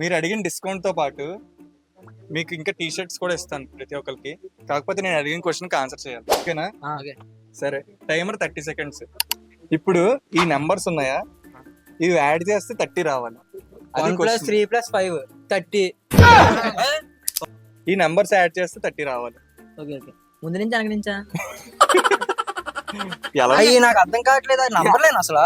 మీరు అడిగిన డిస్కౌంట్ తో పాటు మీకు ఇంకా టీ షర్ట్స్ కూడా ఇస్తాను ప్రతి ఒక్కరికి. కాకపోతే నేను అడిగిన క్వశ్చన్ కి ఆన్సర్ చేయాలి, ఓకేనా? సరే, టైమర్ 30 సెకండ్స్. ఇప్పుడు ఈ నెంబర్స్ ఉన్నాయా, ఇవి యాడ్ చేస్తే 30 రావాలి. అది 1 + 3 + 5 30. ఈ నెంబర్స్ యాడ్ చేస్తే 30 రావాలి. ఓకే ఓకే, ముందు నుంచి వెనక నుంచా? ఎలా? అయ్యి నాకు అర్థం కావట్లేదు, అది నంబర్ లేను అసలు.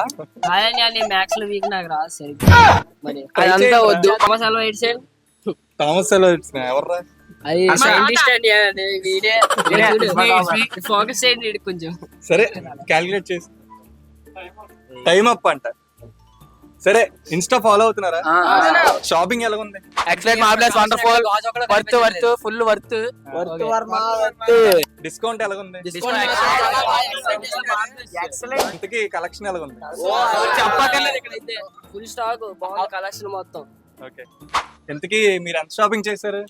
మ్యాథ్స్ లో వీక్ నాకు రాదు సరిగ్గా. మరి అదంతా వద్దు. సమస్యలో eight side Thomas Alva Edison ఎవర్రా? అది సైంటిస్ట్ అండి, అది వీడే. ఫోకస్ చేయండి వీడికి కొంచెం. సరే, క్యాలిక్యులేట్ చేసి టైం అప్ అంట. సరే, ఇన్స్టా ఫాలో అవుతున్నారా? షాపింగ్ ఎలా ఉంది? Excellent, marvellous, wonderful, worth full worth. Discount ఎలా ఉంది? ఇంతకీ కలెక్షన్ ఎలా ఉంది? చెప్పక్కర్లేదు ఇక్కడైతే. ఫుల్ స్టాక్ బాగుంది కలెక్షన్ మొత్తం. ఓకే, ఇంతకీ మీరు ఎంత షాపింగ్ చేశారు?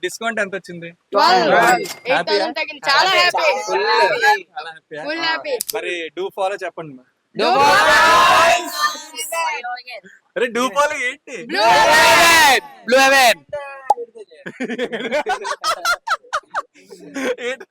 డిస్కౌంట్ ఎంత వచ్చింది? చాలా హ్యాపీ. మరి డూ ఫాలో చెప్పండి. అరే డూ ఫాలో ఏంటి? Blue heaven. ఏంటి?